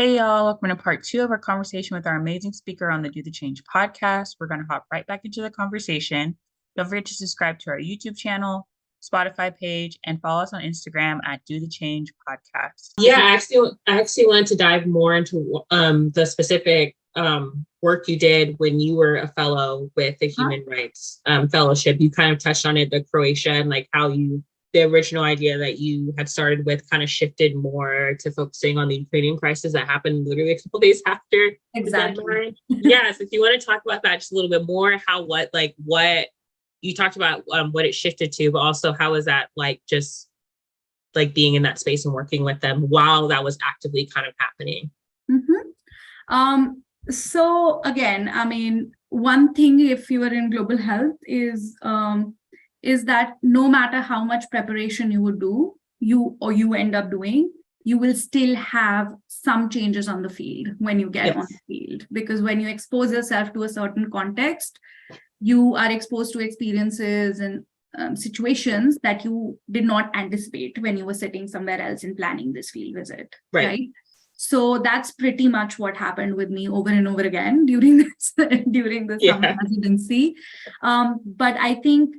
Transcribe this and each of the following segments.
Hey y'all, welcome to part two of our conversation with our amazing speaker on the Do the Change podcast. We're going to hop right back into the conversation. Don't forget to subscribe to our YouTube channel, Spotify page, and follow us on Instagram at Do the Change Podcast. Yeah, I actually wanted to dive more into the specific work you did when you were a fellow with the Human Rights Fellowship. You kind of touched on it, the Croatia, and like how the original idea that you had started with kind of shifted more to focusing on the Ukrainian crisis that happened literally a couple days after. Exactly. Yes, if you want to talk about that just a little bit more, what you talked about, what it shifted to, but also how is that like just like being in that space and working with them while that was actively kind of happening. So again, I mean, one thing if you are in global health is that no matter how much preparation you would do, you end up doing, you will still have some changes on the field when you get on the field. Because when you expose yourself to a certain context, you are exposed to experiences and situations that you did not anticipate when you were sitting somewhere else and planning this field visit, right? So that's pretty much what happened with me over and over again during this summer residency. But I think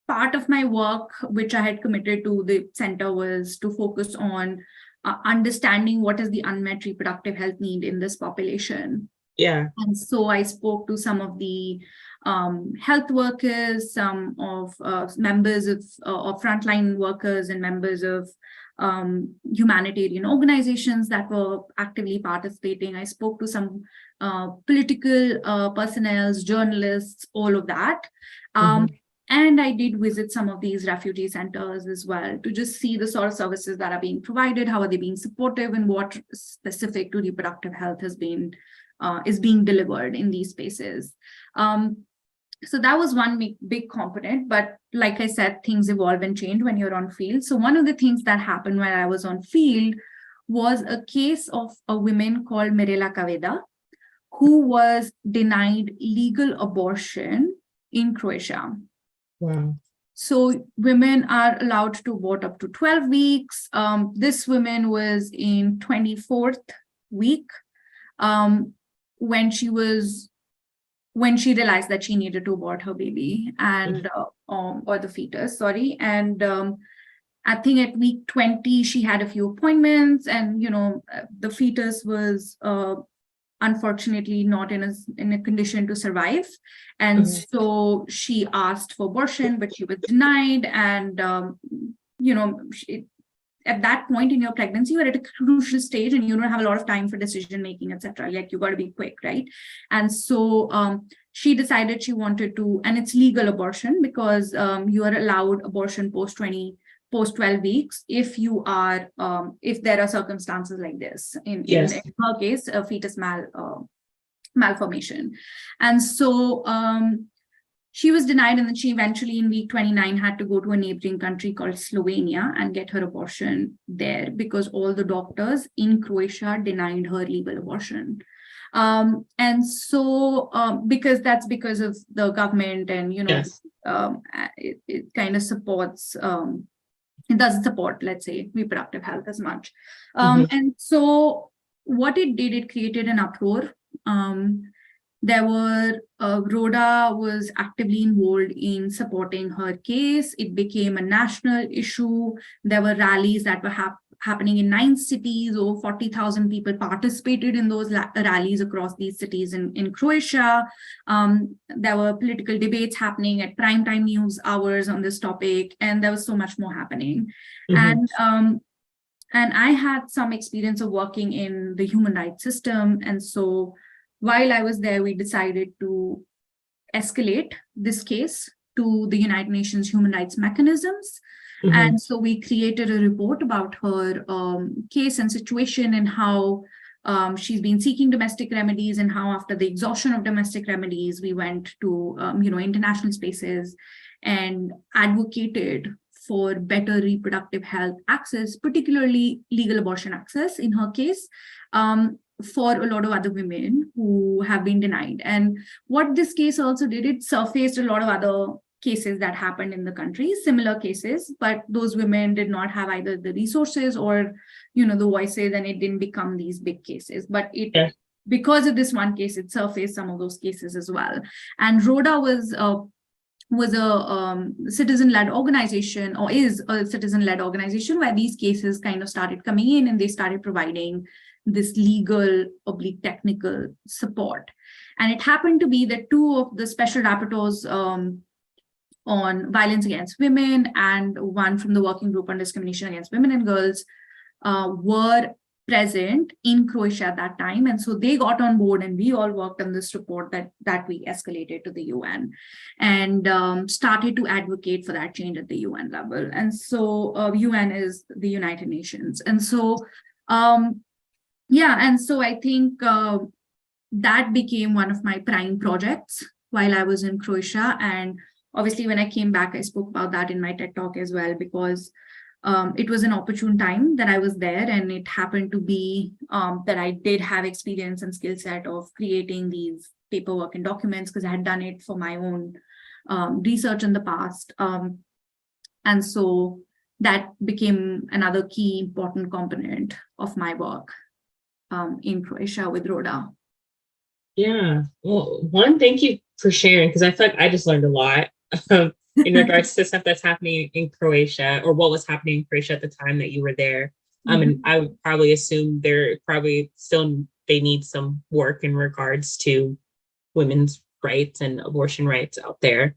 part of my work, which I had committed to the center, was to focus on understanding what is the unmet reproductive health need in this population. And so I spoke to some of the health workers, some of members of frontline workers and members of humanitarian organizations that were actively participating. I spoke to some political personnel, journalists, all of that. And I did visit some of these refugee centers as well to just see the sort of services that are being provided, how are they being supportive, and what specific to reproductive health is being delivered in these spaces. So that was one big component, but like I said, things evolve and change when you're on field. So one of the things that happened when I was on field was a case of a woman called Mirela Kaveda, who was denied legal abortion in Croatia. Wow. So women are allowed to abort up to 12 weeks. This woman was in 24th week when she realized that she needed to abort her baby and or the fetus, sorry. And I think at week 20, she had a few appointments, and the fetus was unfortunately not in a condition to survive. And so she asked for abortion, but she was denied. And, at that point in your pregnancy, you're at a crucial stage and you don't have a lot of time for decision making, etc. Like you got to be quick, right? And so she decided she wanted to, and it's legal abortion because you are allowed abortion post 12 weeks if you are if there are circumstances like this. In her case, a fetus malformation. And so she was denied, and then she eventually in week 29 had to go to a neighboring country called Slovenia and get her abortion there because all the doctors in Croatia denied her legal abortion. And so because of the government and it kind of supports it doesn't support, let's say, reproductive health as much. And so what it did, it created an uproar. Rhoda was actively involved in supporting her case. It became a national issue. There were rallies that were happening in 9 cities. Over 40,000 people participated in those rallies across these cities in Croatia. There were political debates happening at primetime news hours on this topic, and there was so much more happening. And I had some experience of working in the human rights system, and so while I was there, we decided to escalate this case to the United Nations human rights mechanisms. And so we created a report about her case and situation and how she's been seeking domestic remedies, and how after the exhaustion of domestic remedies, we went to international spaces and advocated for better reproductive health access, particularly legal abortion access in her case, for a lot of other women who have been denied. And what this case also did, it surfaced a lot of other cases that happened in the country, similar cases, but those women did not have either the resources or, the voices, and it didn't become these big cases. But because of this one case, it surfaced some of those cases as well. And Rhoda was a citizen-led organization, or is a citizen-led organization, where these cases kind of started coming in and they started providing this legal / technical support. And it happened to be that two of the special rapporteurs on violence against women and one from the working group on discrimination against women and girls were present in Croatia at that time. And so they got on board, and we all worked on this report that we escalated to the UN and started to advocate for that change at the UN level. And so UN is the United Nations. And so, and so I think that became one of my prime projects while I was in Croatia. And obviously, when I came back, I spoke about that in my TED Talk as well, because it was an opportune time that I was there, and it happened to be that I did have experience and skill set of creating these paperwork and documents, because I had done it for my own research in the past. And so that became another key important component of my work in Croatia with Rhoda. Yeah. Well, one, thank you for sharing, because I feel like I just learned a lot in regards to stuff that's happening in Croatia, or what was happening in Croatia at the time that you were there. And I would probably assume they're probably still, they need some work in regards to women's rights and abortion rights out there.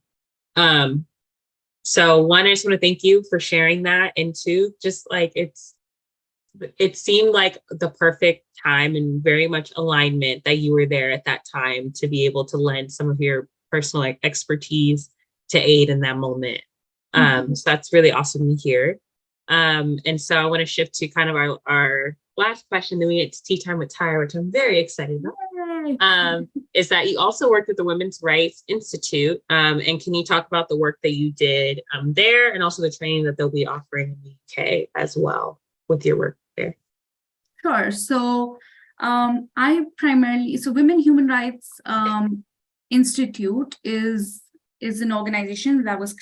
So one, I just want to thank you for sharing that. And two, just like it seemed like the perfect time and very much alignment that you were there at that time to be able to lend some of your personal expertise to aid in that moment. So that's really awesome to hear. And so I want to shift to kind of our last question, then we get to tea time with Tyra, which I'm very excited about. Is that you also worked with the Women's Rights Institute. And can you talk about the work that you did there, and also the training that they'll be offering in the UK as well with your work there? Sure. So Women Human Rights Institute is an organization that was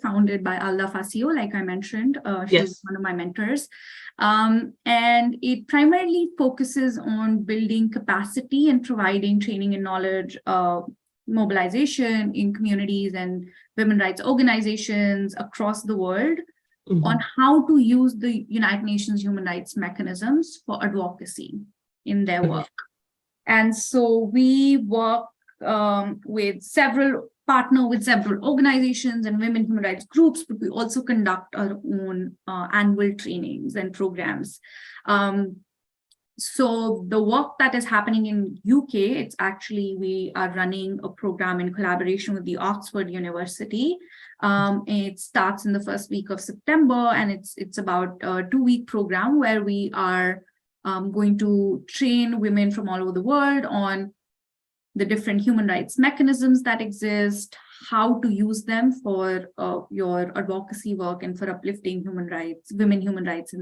founded by Alda Fasio, like I mentioned. She was one of my mentors. And it primarily focuses on building capacity and providing training and knowledge mobilization in communities and women rights organizations across the world on how to use the United Nations human rights mechanisms for advocacy in their work. And so we work partner with several organizations and women human rights groups, but we also conduct our own annual trainings and programs. So the work that is happening in UK, we are running a program in collaboration with the Oxford University. It starts in the first week of September, and it's about a 2-week program where we are going to train women from all over the world on the different human rights mechanisms that exist, how to use them for your advocacy work and for uplifting women human rights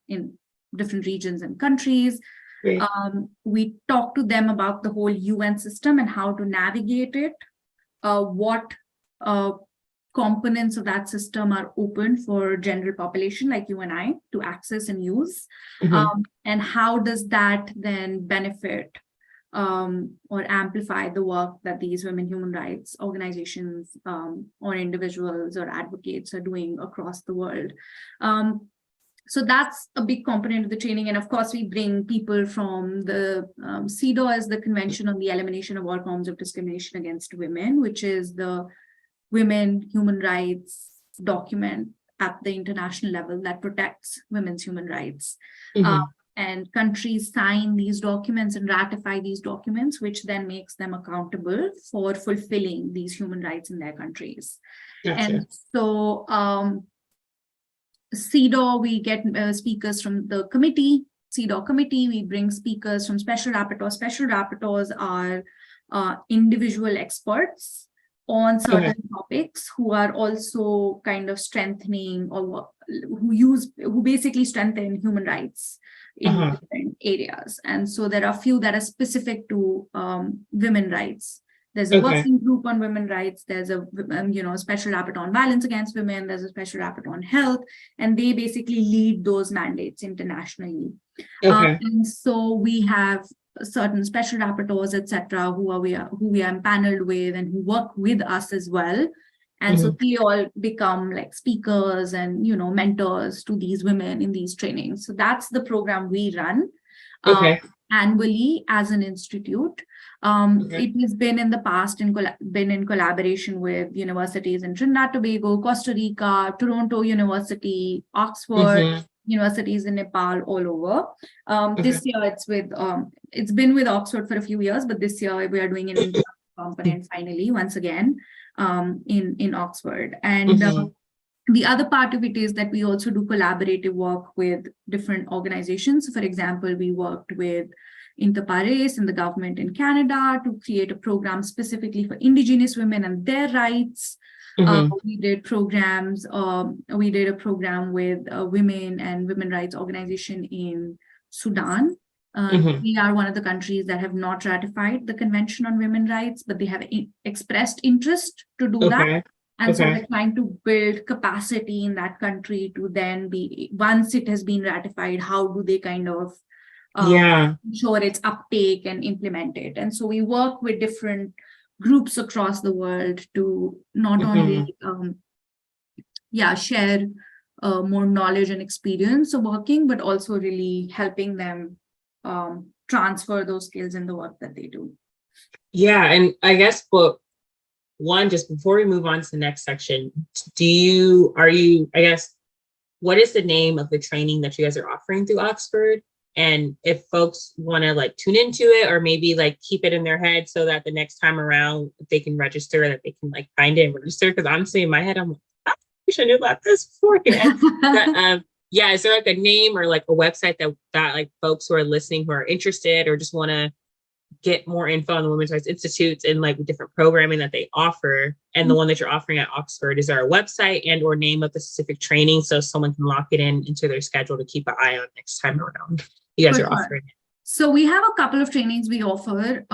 in different regions and countries. Great. We talk to them about the whole UN system and how to navigate it, what components of that system are open for general population like you and I to access and use, and how does that then benefit or amplify the work that these women human rights organizations or individuals or advocates are doing across the world. So that's a big component of the training. And of course, we bring people from the CEDAW, as the Convention on the Elimination of All Forms of Discrimination Against Women, which is the women human rights document at the international level that protects women's human rights. And countries sign these documents and ratify these documents, which then makes them accountable for fulfilling these human rights in their countries. Gotcha. And so CEDAW, we get speakers from the CEDAW committee, we bring speakers from special rapporteurs. Special rapporteurs are individual experts on certain topics who are also kind of strengthening or who basically strengthen human rights in different areas. And so there are a few that are specific to women rights There's a working group on women rights. There's a special rapporteur on violence against women. There's a special rapporteur on health, and they basically lead those mandates internationally. And so we have certain special rapporteurs, etc., who we are empaneled with and who work with us as well. And so they all become like speakers and mentors to these women in these trainings. So that's the program we run annually as an institute. It has been in the past been in collaboration with universities in Trinidad, Tobago, Costa Rica, Toronto University, Oxford, universities in Nepal, all over. This year it's been with Oxford for a few years, but this year we are doing an component finally once again in Oxford. And the other part of it is that we also do collaborative work with different organizations. For example, we worked with Interpares and the government in Canada to create a program specifically for Indigenous women and their rights. We did programs. We did a program with women and women rights organization in Sudan. We are one of the countries that have not ratified the Convention on Women Rights, but they have expressed interest to do that. And so we're trying to build capacity in that country to then be, once it has been ratified, how do they kind of ensure its uptake and implement it? And so we work with different groups across the world to not only share more knowledge and experience of working, but also really helping them transfer those skills in the work that they do. Yeah, and I guess just before we move on to the next section, what is the name of the training that you guys are offering through Oxford? And if folks want to like tune into it or maybe like keep it in their head so that the next time around they can register, that they can like find it and register. Because honestly, in my head, I'm like, I wish I knew about this beforehand. But, is there like a name or like a website that like folks who are listening who are interested or just want to get more info on the Women's Rights Institutes and like different programming that they offer? And the one that you're offering at Oxford, is there a website and or name of the specific training so someone can lock it in into their schedule to keep an eye on next time around? You guys are offering it. So we have a couple of trainings we offer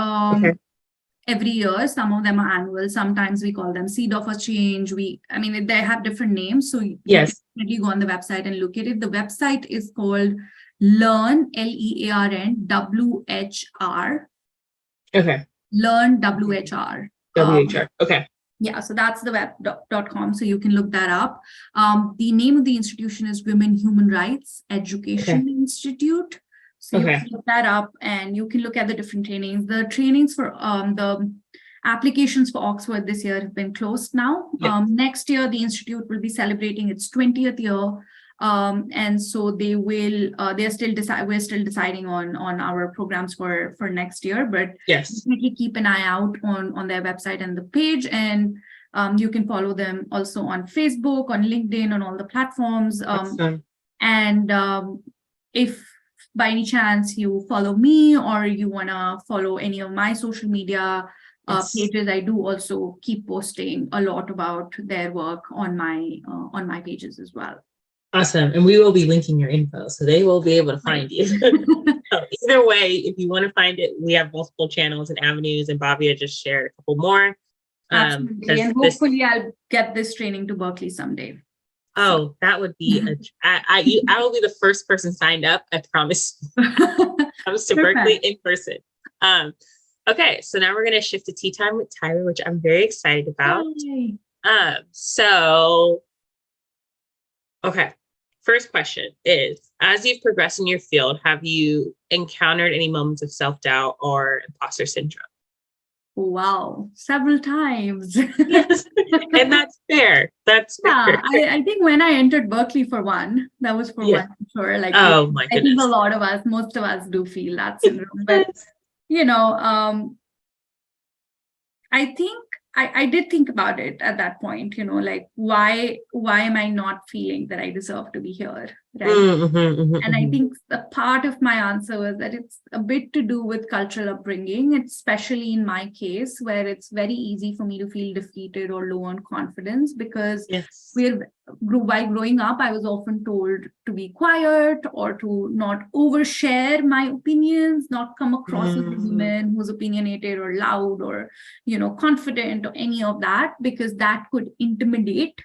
every year. Some of them are annual. Sometimes we call them Seed of a Change. They have different names. So you can definitely go on the website and look at it. The website is called Learn, Learn, WHR. Learn, WHR. WHR. Okay. Yeah, so that's the web.com. So you can look that up. The name of the institution is Women Human Rights Education Institute. So you can look that up and you can look at the different trainings. The trainings for the applications for Oxford this year have been closed now. Next year, the institute will be celebrating its 20th year. And so we're still deciding on our programs for next year, but definitely keep an eye out on their website and the page. And you can follow them also on Facebook, on LinkedIn, on all the platforms. And if by any chance you follow me or you want to follow any of my social media pages, I do also keep posting a lot about their work on my pages as well. Awesome. And we will be linking your info, so they will be able to find you. So either way, if you want to find it, we have multiple channels and avenues, and Bhavya just shared a couple more. Absolutely. And hopefully I'll get this training to Berkeley someday. Oh, that would be I will be the first person signed up, I promise. Comes to Berkeley in person. Okay, so now we're going to shift to Tea Time with Tyra, which I'm very excited about. Okay, first question is, as you've progressed in your field, have you encountered any moments of self-doubt or imposter syndrome? Wow, several times. Yes. And that's fair. That's fair. I think when I entered Berkeley for one, that was for one, sure. Like, oh my goodness. I think most of us do feel that syndrome. But I think I did think about it at that point, like why am I not feeling that I deserve to be here? right? And I think a part of my answer was that it's a bit to do with cultural upbringing, especially in my case, where it's very easy for me to feel defeated or low on confidence because by growing up, I was often told to be quiet or to not overshare my opinions, not come across as a woman who's opinionated or loud or, confident or any of that, because that could intimidate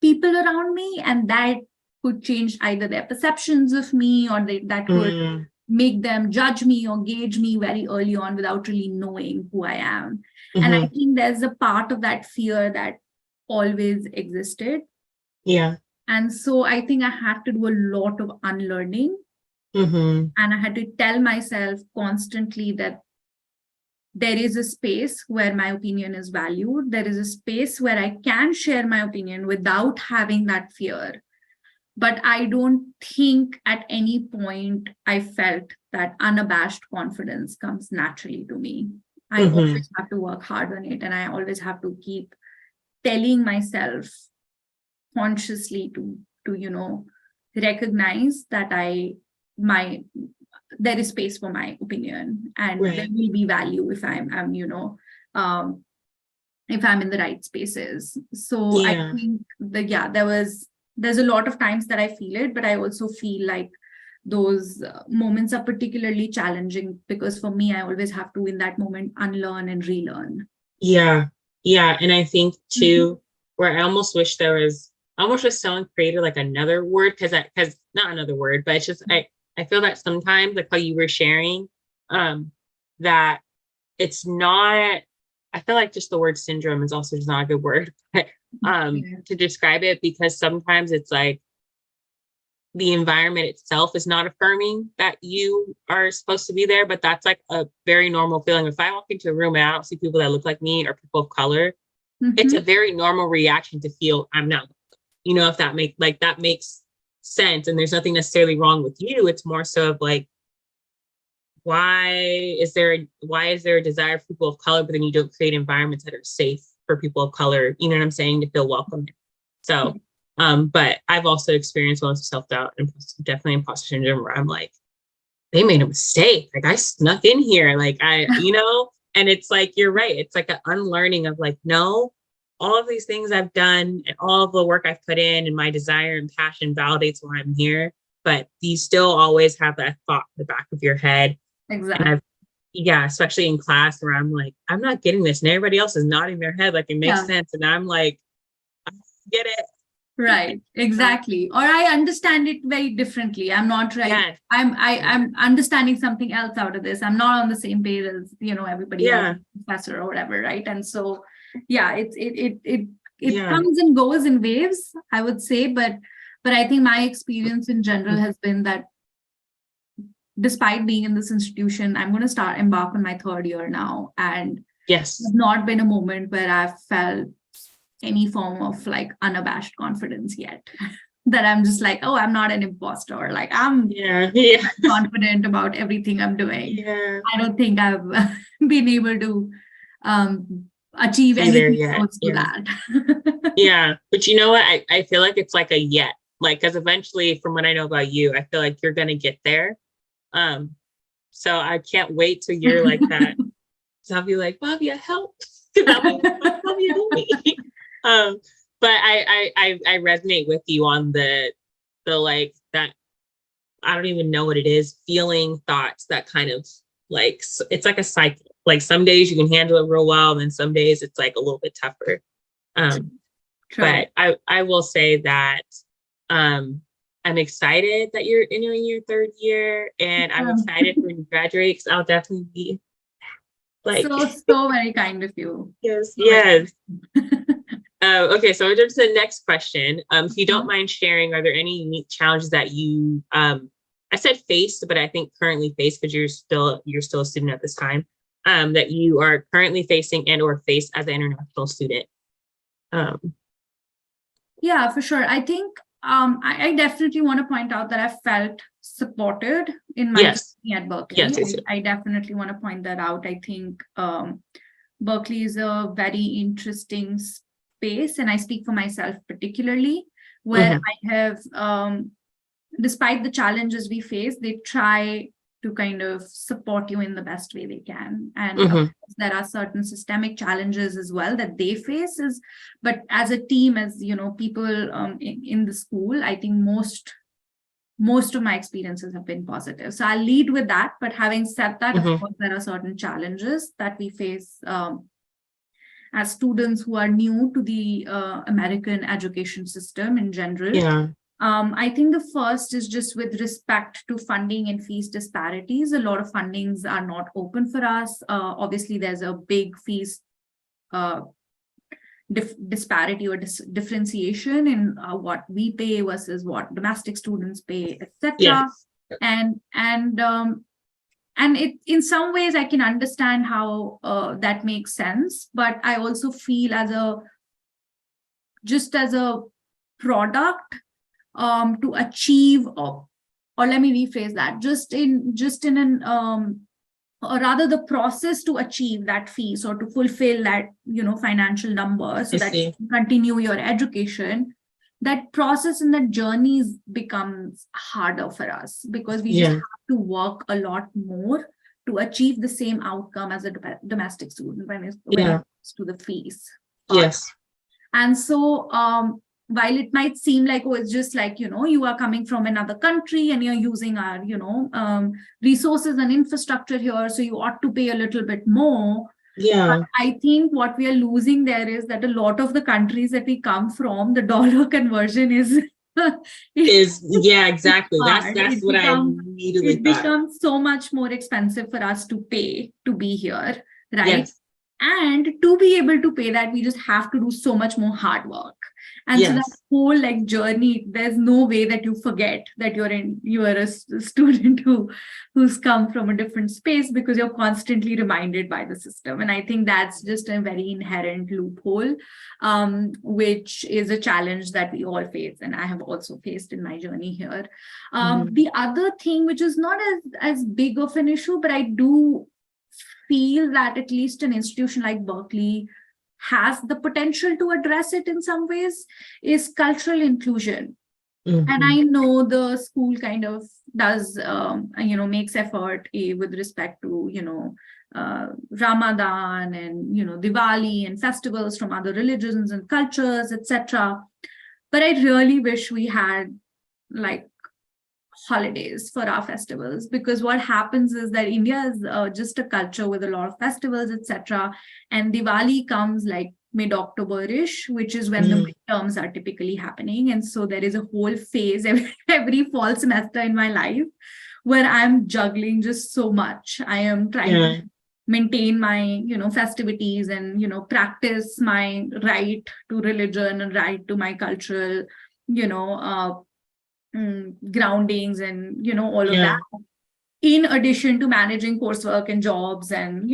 people around me, and that could change either their perceptions of me or that could make them judge me or gauge me very early on without really knowing who I am. And I think there's a part of that fear that always existed. Yeah. And so I think I had to do a lot of unlearning. And I had to tell myself constantly that there is a space where my opinion is valued. There is a space where I can share my opinion without having that fear. But I don't think at any point I felt that unabashed confidence comes naturally to me. I always have to work hard on it. And I always have to keep telling myself consciously to recognize that there is space for my opinion, and there will be value if I'm if I'm in the right spaces. So I think there's a lot of times that I feel it, but I also feel like those moments are particularly challenging because for me, I always have to, in that moment, unlearn and relearn. Yeah. And I think too, where I almost wish someone created like another word, because not another word, but it's just, I feel that sometimes, like how you were sharing, that it's not, I feel like just the word syndrome is also just not a good word, but to describe it, because sometimes it's like the environment itself is not affirming that you are supposed to be there, but that's like a very normal feeling. If I walk into a room and I don't see people that look like me or people of color, it's a very normal reaction to feel I'm not, if that makes sense. And there's nothing necessarily wrong with you. It's more so of like, why is there a desire for people of color, but then you don't create environments that are safe for people of color, you know what I'm saying, to feel welcome. So, but I've also experienced lots of self-doubt and definitely imposter syndrome where I'm like, they made a mistake. Like I snuck in here. Like and it's like, you're right. It's like an unlearning of like, no, all of these things I've done and all of the work I've put in and my desire and passion validates why I'm here. But you still always have that thought in the back of your head. Exactly. And especially in class where I'm like, I'm not getting this. And everybody else is nodding their head like it makes sense. And I'm like, I get it. Right. Exactly. Or I understand it very differently. I'm not right. Yes. I'm understanding something else out of this. I'm not on the same page as, everybody else, professor or whatever. Right. And so, it comes and goes in waves, I would say. But I think my experience in general has been that despite being in this institution, I'm going to embark on my third year now. And there's not been a moment where I've felt any form of like unabashed confidence yet. That I'm just like, oh, I'm not an imposter. Like I'm confident about everything I'm doing. Yeah. I don't think I've been able to achieve anything close to that. Yeah. But you know what? I feel like it's like a yet. Like, because eventually, from what I know about you, I feel like you're going to get there. So I can't wait till you're like that. So I'll be like, Bhavya, help. Bhavya, help me. But I resonate with you on the like that, I don't even know what it is, feeling thoughts that kind of like, it's like a cycle. Like some days you can handle it real well, and then some days it's like a little bit tougher. But I will say that I'm excited that you're entering your third year, and I'm excited when you graduate, because I'll definitely be like so very kind of you. Yes. Okay, so we'll jump to the next question. If you don't mind sharing, are there any unique challenges that you I said faced, but I think currently face, because you're still a student at this time, that you are currently facing and or face as an international student? Yeah, for sure. I think I definitely want to point out that I felt supported in my journey at Berkeley. Yes. I definitely want to point that out. I think Berkeley is a very interesting space, and I speak for myself particularly, where I have despite the challenges we face, they try to kind of support you in the best way they can. And of course, there are certain systemic challenges as well that they face, but as a team, as people in the school, I think most of my experiences have been positive. So I'll lead with that. But having said that, of course, there are certain challenges that we face as students who are new to the American education system in general. Yeah. I think the first is just with respect to funding and fees disparities. A lot of fundings are not open for us. Obviously, there's a big fees disparity or differentiation in what we pay versus what domestic students pay, etc. Yes. And it, in some ways, I can understand how that makes sense, but I also feel as a product to achieve, or let me rephrase that, or rather the process to achieve that fees or to fulfill that financial number so that you can continue your education, that process and that journey becomes harder for us because we just have to work a lot more to achieve the same outcome as a domestic student when it comes to the fees. Yes. And so while it might seem like, oh, it's just like, you are coming from another country and you're using our, resources and infrastructure here, so you ought to pay a little bit more. Yeah. But I think what we are losing there is that a lot of the countries that we come from, the dollar conversion is exactly. Hard. That's what I immediately thought. It becomes so much more expensive for us to pay to be here, right? Yes. And to be able to pay that, we just have to do so much more hard work. And so that whole journey, there's no way that you forget that you are a student who's come from a different space, because you're constantly reminded by the system. And I think that's just a very inherent loophole, which is a challenge that we all face. And I have also faced in my journey here. The other thing, which is not as big of an issue, but I do feel that at least an institution like Berkeley has the potential to address it in some ways, is cultural inclusion. And I know the school kind of does, makes effort with respect to, Ramadan and, Diwali and festivals from other religions and cultures, etc. But I really wish we had holidays for our festivals, because what happens is that India is just a culture with a lot of festivals, etc. And Diwali comes mid-October-ish, which is when the midterms are typically happening. And so there is a whole phase every fall semester in my life where I'm juggling just so much. I am trying to maintain my, festivities and, practice my right to religion and right to my cultural, groundings and all of that, in addition to managing coursework and jobs and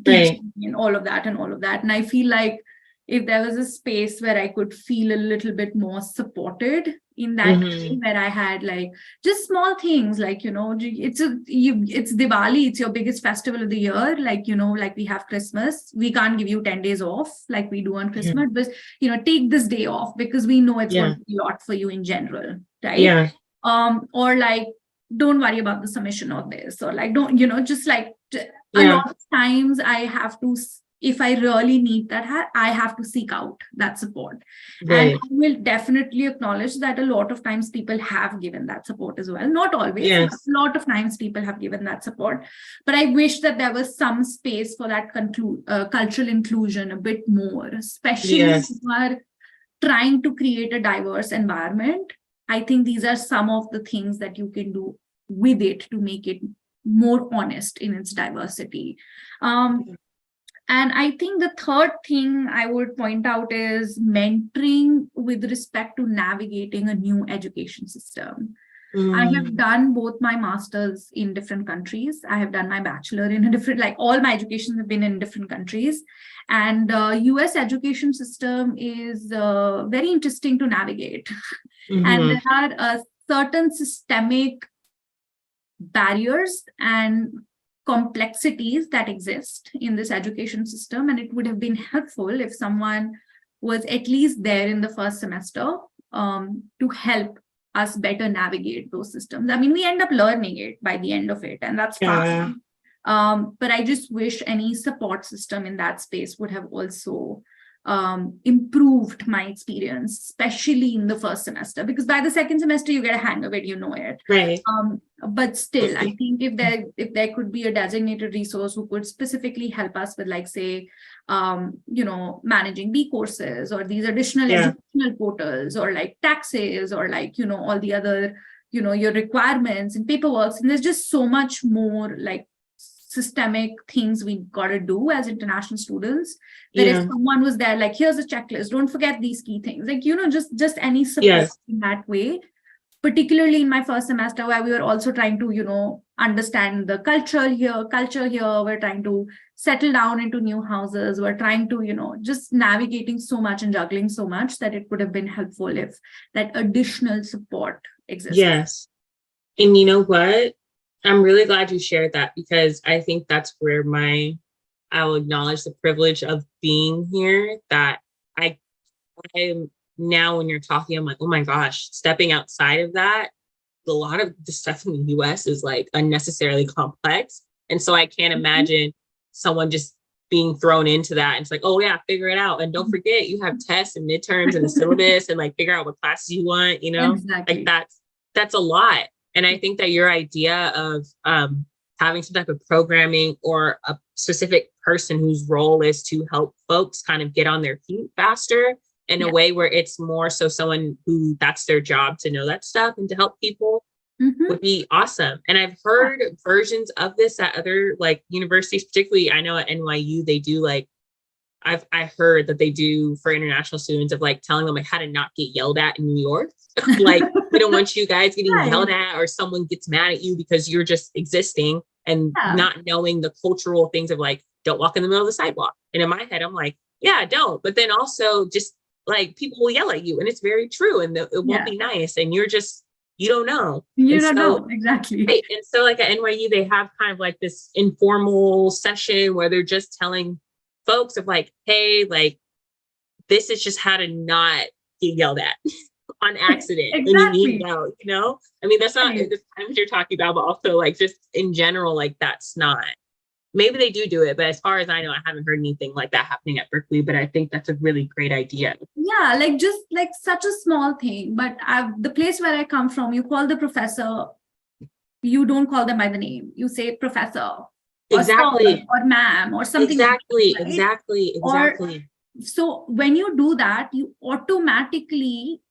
teaching and all of that. And I feel like if there was a space where I could feel a little bit more supported in that way, where I had just small things it's Diwali, it's your biggest festival of the year, we have Christmas, we can't give you 10 days off like we do on Christmas, but take this day off because we know it's going to be a lot for you in general, right? Or don't worry about the submission of this, or don't a lot of times I have to, if I really need that, I have to seek out that support. And I will definitely acknowledge that a lot of times people have given that support as well. Not always, but a lot of times people have given that support. But I wish that there was some space for that cultural inclusion a bit more, especially if you are trying to create a diverse environment. I think these are some of the things that you can do with it to make it more honest in its diversity. And I think the third thing I would point out is mentoring with respect to navigating a new education system. I have done both my masters in different countries. I have done my bachelor in a different, all my education have been in different countries. And US education system is very interesting to navigate. And there are certain systemic barriers and complexities that exist in this education system, and it would have been helpful if someone was at least there in the first semester to help us better navigate those systems. I mean, we end up learning it by the end of it, and that's fine. But I just wish any support system in that space would have also improved my experience, especially in the first semester, because by the second semester you get a hang of it, you know it. Right. But still, I think if there could be a designated resource who could specifically help us with, like, say, managing B courses, or these additional educational portals, or like taxes, or like, all the other, your requirements and paperwork. And there's just so much more like systemic things we got to do as international students, that if someone was there, like, here's a checklist, don't forget these key things, like, just any support in that way, particularly in my first semester, where we were also trying to, understand the culture here, we're trying to settle down into new houses, we're trying to, just navigating so much and juggling so much, that it would have been helpful if that additional support existed. Yes. And you know what? I'm really glad you shared that, because I think that's where I'll acknowledge the privilege of being here, that I'm now, when you're talking, I'm like, oh my gosh, stepping outside of that, a lot of the stuff in the US is like unnecessarily complex. And so I can't imagine someone just being thrown into that. And it's like, oh yeah, figure it out. And don't forget, you have tests and midterms and the syllabus, and like figure out what classes you want, Exactly. like that's a lot. And I think that your idea of having some type of programming, or a specific person whose role is to help folks kind of get on their feet faster, in a way where it's more so someone who that's their job to know that stuff and to help people, would be awesome. And I've heard versions of this at other like universities, particularly I know at NYU, they do like, I heard that they do for international students, of like telling them like how to not get yelled at in New York. Like, we don't want you guys getting yelled at, or someone gets mad at you because you're just existing and not knowing the cultural things of like, don't walk in the middle of the sidewalk. And in my head, I'm like, yeah, don't. But then also just like, people will yell at you, and it's very true, and it won't be nice. And you don't know. You don't know. Exactly. Right. And so like at NYU, they have kind of like this informal session where they're just telling folks of like, hey, like, this is just how to not get yelled at on accident. Exactly. When you need to know, I mean, that's not the times you're talking about, but also like just in general, like that's not, maybe they do it, but as far as I know, I haven't heard anything like that happening at Berkeley, but I think that's a really great idea. Yeah, like just like such a small thing, but the place where I come from, you call the professor, you don't call them by the name, you say professor. Exactly. Or ma'am or something. Exactly. Like that, right? Exactly. So when you do that, you automatically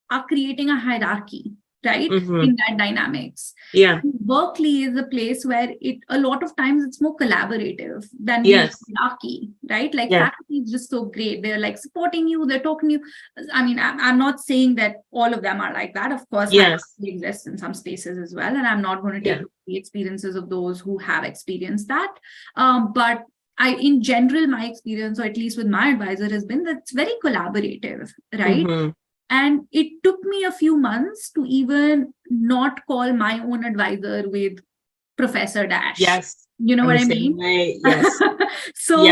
are creating a hierarchy, right? In that dynamics. Yeah. Berkeley is a place where a lot of times it's more collaborative than the hierarchy, right? Like faculty is just so great. They're like supporting you, they're talking to you. I mean, I'm not saying that all of them are like that. Of course, it exists in some spaces as well. And I'm not going to take the experiences of those who have experienced that. But in general, my experience, or at least with my advisor, has been that it's very collaborative, right? And it took me a few months to even not call my own advisor with Professor Dash. Yes. You know what I mean? Yes. So,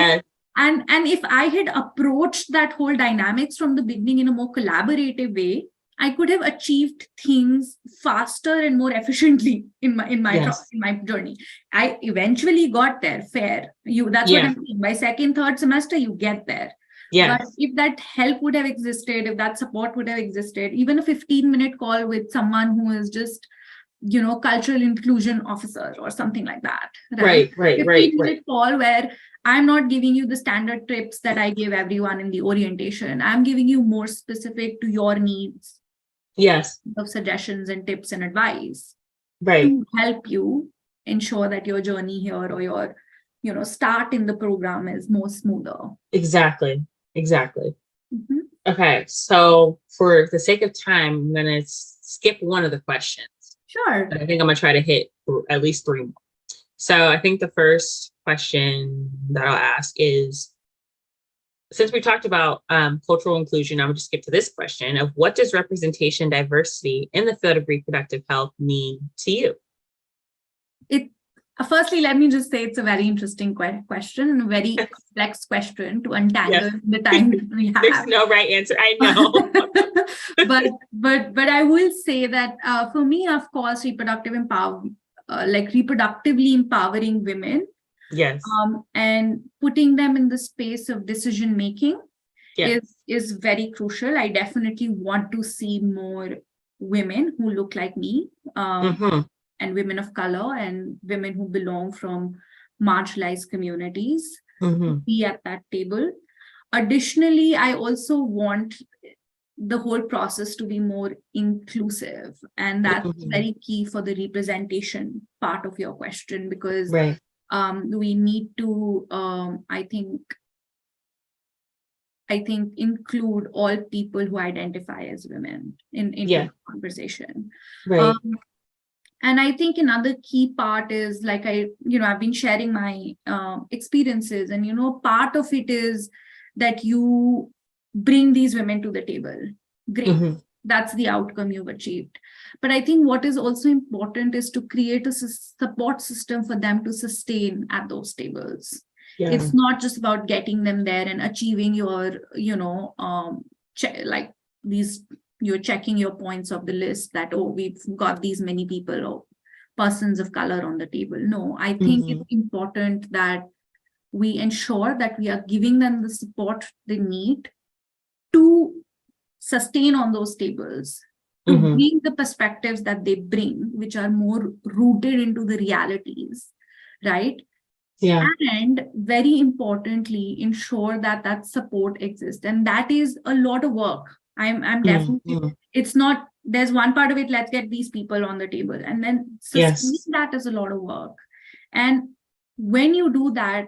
and if I had approached that whole dynamics from the beginning in a more collaborative way, I could have achieved things faster and more efficiently in my journey. I eventually got there. Fair. That's what I'm saying. By second, third semester, you get there. But if that help would have existed, if that support would have existed, even a 15-minute call with someone who is just, cultural inclusion officer or something like that. Right. 15-minute call where I'm not giving you the standard tips that I give everyone in the orientation. I'm giving you more specific to your needs. Yes. Of suggestions and tips and advice. Right. To help you ensure that your journey here, or your, start in the program is more smoother. Exactly. Okay, so for the sake of time, I'm going to skip one of the questions. Sure. I think I'm going to try to hit at least 3 more. So I think the first question that I'll ask is, since we talked about cultural inclusion, I'm going to skip to this question of, what does representation diversity in the field of reproductive health mean to you? Firstly, let me just say it's a very interesting question, a very complex question to untangle the time that we have. There's no right answer. I know. but I will say that for me, of course, reproductively empowering women, yes, and putting them in the space of decision making, yes, is very crucial. I definitely want to see more women who look like me, and women of color and women who belong from marginalized communities be at that table. Additionally, I also want the whole process to be more inclusive, and that's very key for the representation part of your question, because we need to I think include all people who identify as women into the conversation. Right. And I think another key part is, like, I've been sharing my experiences, and part of it is that you bring these women to the table. Great. That's the outcome you've achieved. But I think what is also important is to create a support system for them to sustain at those tables. Yeah. It's not just about getting them there and achieving your, like these, you're checking your points of the list that, oh, we've got these many people or persons of color on the table. No, I think it's important that we ensure that we are giving them the support they need to sustain on those tables, to bring the perspectives that they bring, which are more rooted into the realities, right? Yeah. And very importantly, ensure that that support exists. And that is a lot of work. I'm definitely, it's not, there's one part of it, let's get these people on the table. And then sustain that is a lot of work. And when you do that,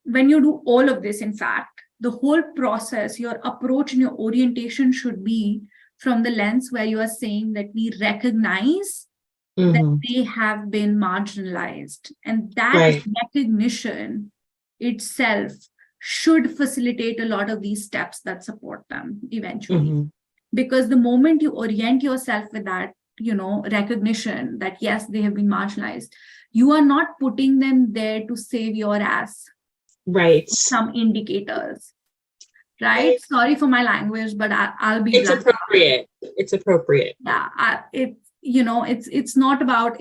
when you do all of this, in fact, the whole process, your approach and your orientation should be from the lens where you are saying that we recognize that they have been marginalized. And that recognition itself should facilitate a lot of these steps that support them eventually. Because the moment you orient yourself with that, recognition that, yes, they have been marginalized, you are not putting them there to save your ass. Right. Some indicators. Right? Sorry for my language, but I'll be It's appropriate. It's appropriate. Yeah. It's not about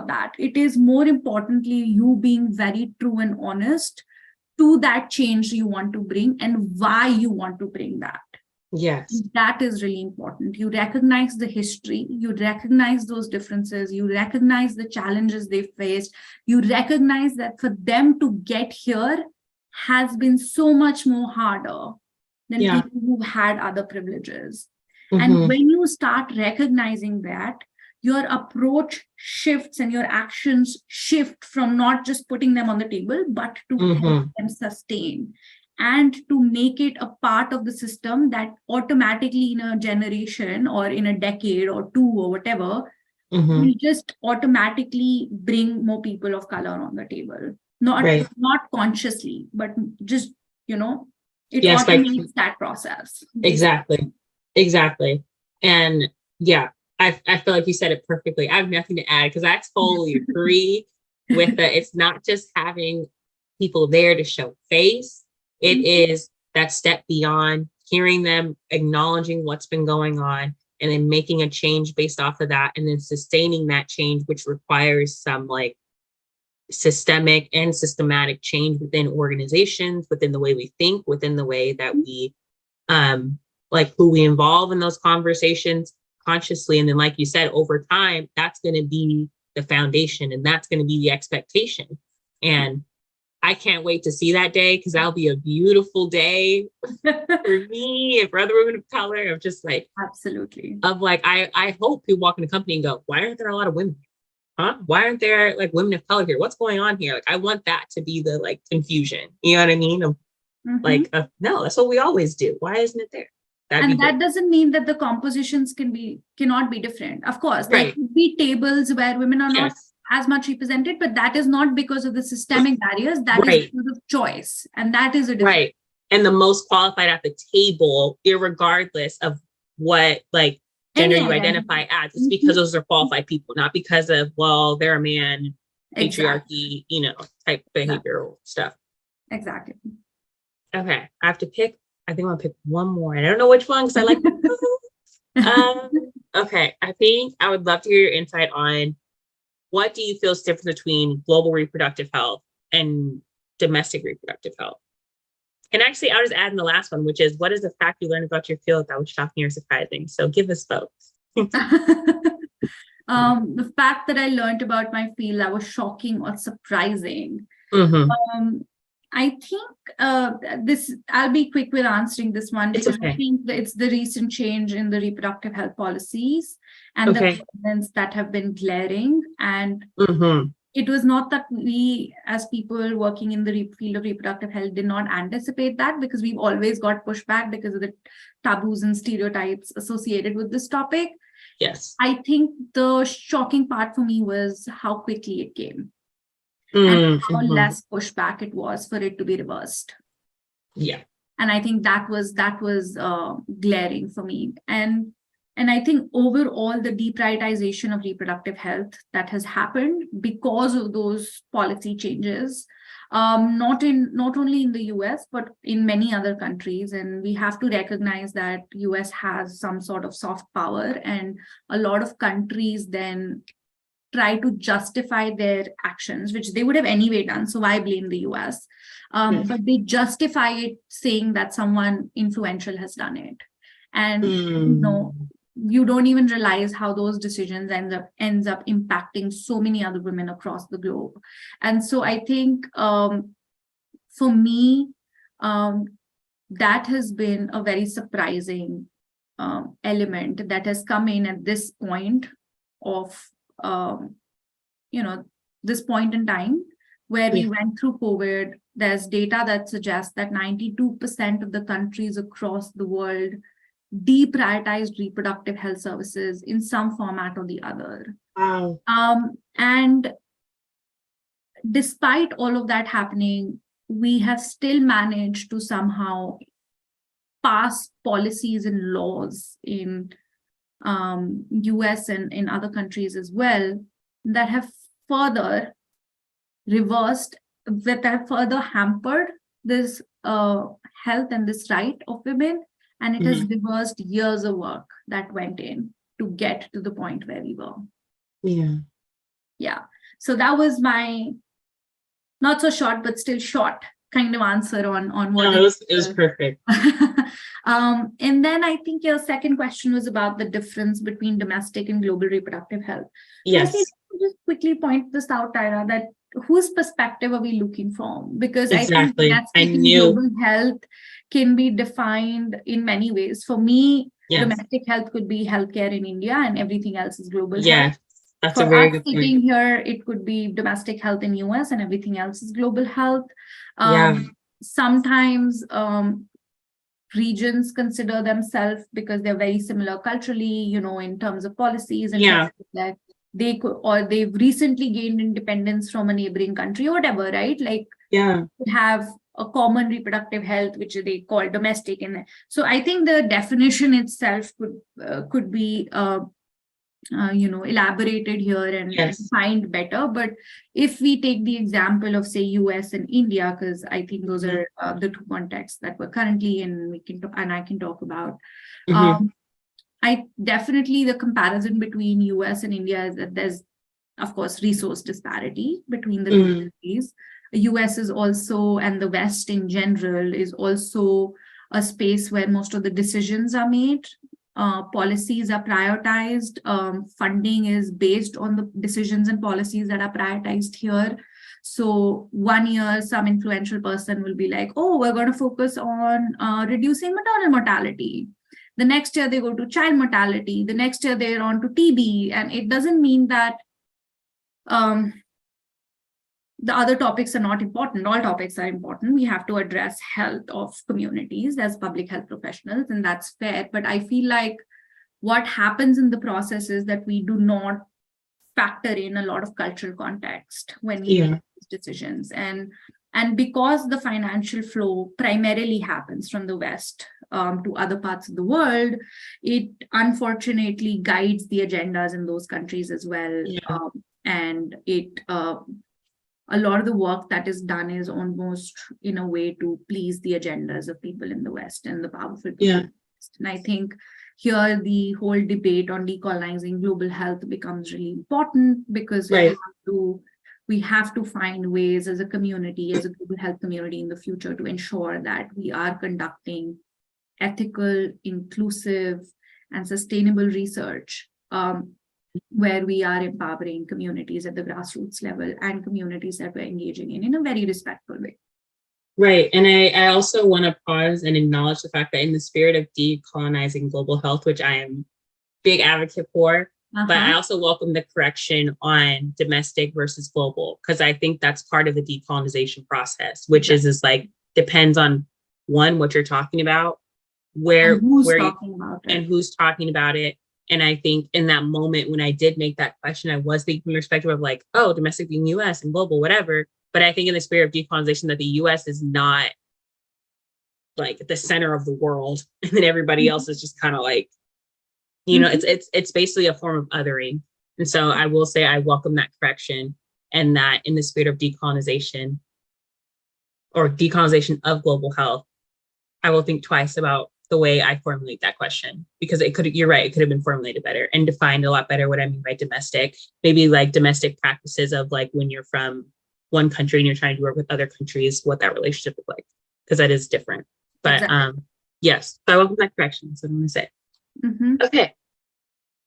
that. It is more importantly you being very true and honest to that change you want to bring and why you want to bring that. Yes. That is really important. You recognize the history, you recognize those differences, you recognize the challenges they faced, you recognize that for them to get here has been so much more harder than people who had other privileges. And when you start recognizing that, your approach shifts and your actions shift from not just putting them on the table, but to help them sustain and to make it a part of the system that automatically in a generation or in a decade or two or whatever, will just automatically bring more people of color on the table. Not consciously, but just, it automates that process. Exactly. And I feel like you said it perfectly. I have nothing to add because I totally agree with that. It's not just having people there to show face. It is that step beyond, hearing them, acknowledging what's been going on, and then making a change based off of that, and then sustaining that change, which requires some like systemic and systematic change within organizations, within the way we think, within the way that we like who we involve in those conversations consciously. And then, like you said, over time, that's going to be the foundation and that's going to be the expectation. And I can't wait to see that day, because that'll be a beautiful day for me and for other women of color. Of just like, absolutely. Of like, I hope people walk in the company and go, why aren't there a lot of women here? Huh? Why aren't there like women of color here? What's going on here? Like, I want that to be the like confusion. You know what I mean? Of like, no, that's what we always do. Why isn't it there? And that doesn't mean that the compositions cannot be different. Of course, there could be tables where women are not as much represented, but that is not because of the systemic barriers. That is because of choice, and that is a difference. Right. And the most qualified at the table, irregardless of what like gender you identify as, it's because those are qualified people, not because of, well, they're a man, patriarchy, type behavioral stuff. Exactly. Okay, I have to pick I think I'll pick one more. I don't know which one because I like okay. I think I would love to hear your insight on what do you feel is different between global reproductive health and domestic reproductive health? And actually, I'll just add in the last one, which is what is the fact you learned about your field that was shocking or surprising? So give us both. The fact that I learned about my field that was shocking or surprising. I think I'll be quick with answering this one because I think it's the recent change in the reproductive health policies and the evidence that have been glaring. And it was not that we, as people working in the field of reproductive health, did not anticipate that, because we've always got pushback because of the taboos and stereotypes associated with this topic. Yes. I think the shocking part for me was how quickly it came. And how less pushback it was for it to be reversed. Yeah. And I think that was glaring for me. And I think overall the deprioritization of reproductive health that has happened because of those policy changes, not only in the US, but in many other countries. And we have to recognize that US has some sort of soft power, and a lot of countries then try to justify their actions, which they would have anyway done. So why blame the US? But they justify it saying that someone influential has done it. And you don't even realize how those decisions ends up impacting so many other women across the globe. And so I think for me, that has been a very surprising element that has come in at this point of this point in time where we went through COVID. There's data that suggests that 92% of the countries across the world deprioritized reproductive health services in some format or the other. Wow. And despite all of that happening, we have still managed to somehow pass policies and laws in US and in other countries as well that have further reversed, that have further hampered this health and this right of women. And it has reversed years of work that went in to get to the point where we were. Yeah. So that was my not so short, but still short kind of answer on what it was perfect. And then I think your second question was about the difference between domestic and global reproductive health. Yes. So just quickly point this out, Tyra, that whose perspective are we looking from? Because I think domestic and global health can be defined in many ways. For me, domestic health could be healthcare in India and everything else is global health. That's a very good point. Sitting here, it could be domestic health in US and everything else is global health. Sometimes regions consider themselves, because they're very similar culturally, in terms of policies and that they could, or they've recently gained independence from a neighboring country or whatever, right? Like have a common reproductive health, which they call domestic. And so I think the definition itself could be elaborated here and defined better. But if we take the example of, say, US and India, because I think those are the two contexts that we're currently in, I can talk about. I definitely, the comparison between US and India is that there's, of course, resource disparity between the two countries. US is also, and the West in general, is also a space where most of the decisions are made. Policies are prioritized. Funding is based on the decisions and policies that are prioritized here. So 1 year, some influential person will be like, oh, we're going to focus on reducing maternal mortality. The next year they go to child mortality. The next year they're on to TB. And it doesn't mean that the other topics are not important. All topics are important. We have to address health of communities as public health professionals, and that's fair. But I feel like what happens in the process is that we do not factor in a lot of cultural context when we make these decisions. And because the financial flow primarily happens from the West to other parts of the world, it unfortunately guides the agendas in those countries as well. And it a lot of the work that is done is almost in a way to please the agendas of people in the West and the powerful people. Yeah. In the West. And I think here the whole debate on decolonizing global health becomes really important, because we have to find ways as a community, as a global health community in the future, to ensure that we are conducting ethical, inclusive, and sustainable research, where we are empowering communities at the grassroots level and communities that we're engaging in a very respectful way. Right. And I also want to pause and acknowledge the fact that in the spirit of decolonizing global health, which I am big advocate for, but I also welcome the correction on domestic versus global, because I think that's part of the decolonization process, which is like, depends on one, what you're talking about, who's talking about it. And I think in that moment, when I did make that question, I was thinking from the perspective of like, oh, domestic being US and global, whatever. But I think in the spirit of decolonization, that the US is not like the center of the world, and then everybody else is just kind of like, you know, it's basically a form of othering. And so I will say I welcome that correction, and that in the spirit of decolonization, or decolonization of global health, I will think twice about the way I formulate that question, because you're right, it could have been formulated better and defined a lot better what I mean by domestic. Maybe like domestic practices of like when you're from one country and you're trying to work with other countries, what that relationship is like, because that is different. But yes, so I welcome that correction. That's what I'm going to say. Okay.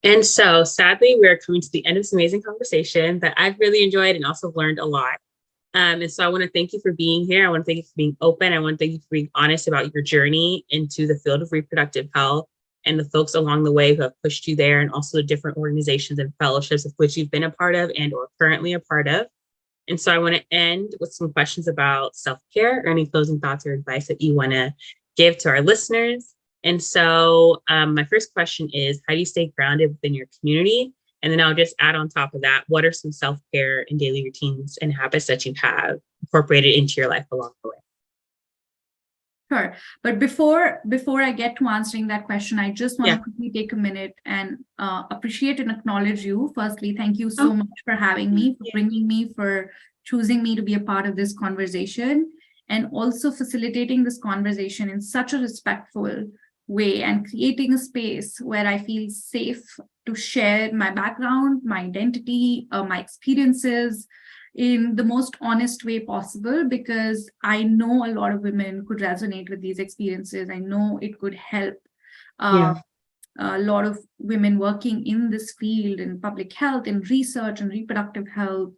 And so sadly, we're coming to the end of this amazing conversation that I've really enjoyed and also learned a lot. And so I want to thank you for being here. I want to thank you for being open. I want to thank you for being honest about your journey into the field of reproductive health, and the folks along the way who have pushed you there, and also the different organizations and fellowships of which you've been a part of and or currently a part of. And so I want to end with some questions about self-care, or any closing thoughts or advice that you want to give to our listeners. And so my first question is, how do you stay grounded within your community? And then I'll just add on top of that, what are some self-care and daily routines and habits that you have incorporated into your life along the way? Sure. But before I get to answering that question, I just want to quickly take a minute and appreciate and acknowledge you. Firstly, thank you so much for having me, for bringing me, for choosing me to be a part of this conversation, and also facilitating this conversation in such a respectful way, and creating a space where I feel safe to share my background, my identity, my experiences in the most honest way possible, because I know a lot of women could resonate with these experiences. I know it could help a lot of women working in this field, in public health, in research and reproductive health,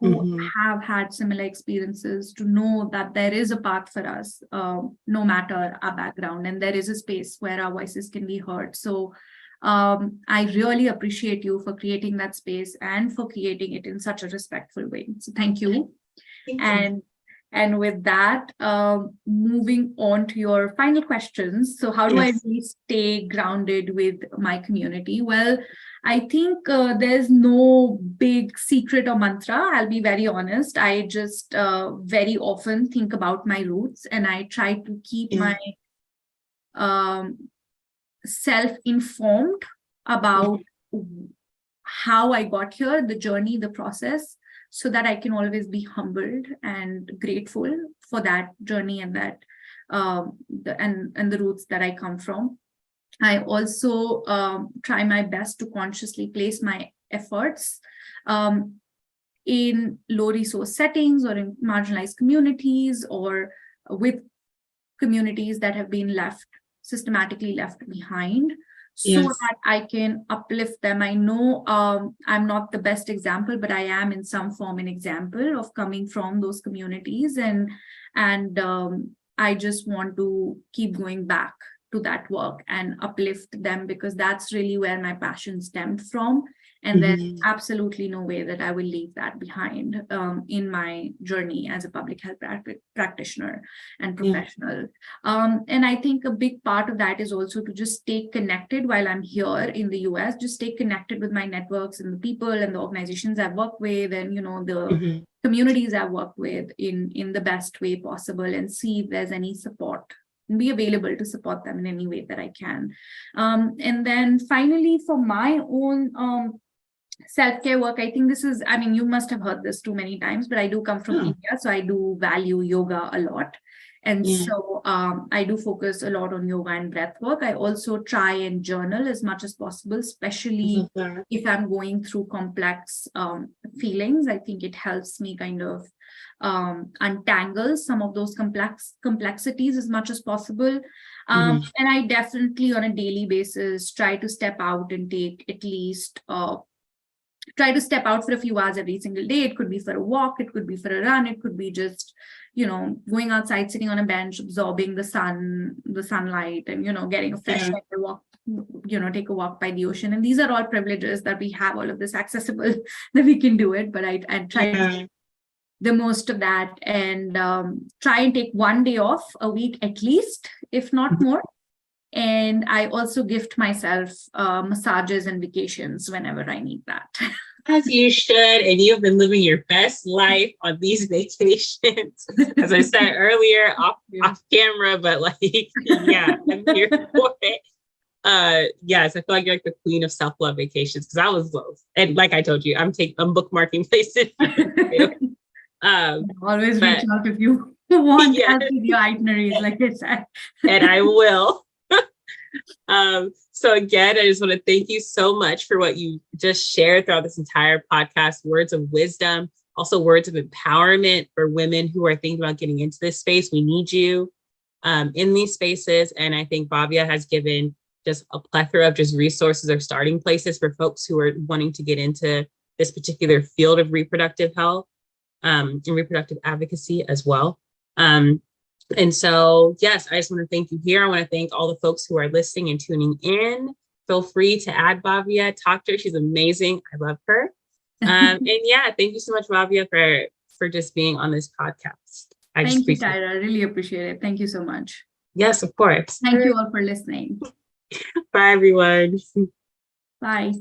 who have had similar experiences, to know that there is a path for us, no matter our background, and there is a space where our voices can be heard. So I really appreciate you for creating that space, and for creating it in such a respectful way. So thank you. And with that, moving on to your final questions. So how do I really stay grounded with my community? Well, I think there's no big secret or mantra. I'll be very honest. I just very often think about my roots, and I try to keep my self-informed about how I got here, the journey, the process, so that I can always be humbled and grateful for that journey and that the roots that I come from. I also try my best to consciously place my efforts in low resource settings, or in marginalized communities, or with communities that have been systematically left behind, so that I can uplift them. I know I'm not the best example, but I am in some form an example of coming from those communities, and I just want to keep going back to that work and uplift them, because that's really where my passion stemmed from. And there's absolutely no way that I will leave that behind in my journey as a public health practitioner and professional. And I think a big part of that is also to just stay connected while I'm here in the US, just stay connected with my networks and the people and the organizations I've worked with, and, you know, the communities I've worked with in the best way possible, and see if there's any support, and be available to support them in any way that I can. And then finally, for my own self-care work, I think this is, I mean, you must have heard this too many times, but I do come from India, so I do value yoga a lot. And so I do focus a lot on yoga and breath work. I also try and journal as much as possible, especially if I'm going through complex feelings. I think it helps me kind of untangle some of those complexities as much as possible. And I definitely on a daily basis try to step out and take at least try to step out for a few hours every single day. It could be for a walk, it could be for a run, it could be just, you know, going outside, sitting on a bench, absorbing the sunlight, and, you know, getting a fresh air walk, you know, take a walk by the ocean. And these are all privileges that we have, all of this accessible that we can do it. But I try to make the most of that, and try and take one day off a week at least, if not more. And I also gift myself massages and vacations whenever I need that. As you should. And you have been living your best life on these vacations. As I said earlier, off camera, but like, yeah, I'm here for it. Yes, I feel like you're like the queen of self-love vacations, because I was both. And like I told you, I'm bookmarking places. Always reach out if you want help with your itineraries, like I said. And I will. So again, I just want to thank you so much for what you just shared throughout this entire podcast. Words of wisdom, also words of empowerment for women who are thinking about getting into this space. We need you in these spaces. And I think Bhavya has given just a plethora of just resources or starting places for folks who are wanting to get into this particular field of reproductive health and reproductive advocacy as well. And so, yes, I just want to thank you here. I want to thank all the folks who are listening and tuning in. Feel free to add Bhavya, talk to her. She's amazing. I love her. And yeah, thank you so much, Bhavya, for just being on this podcast. Thank you, Tyra. I really appreciate it. Thank you so much. Yes, of course. Thank you all for listening. Bye, everyone. Bye.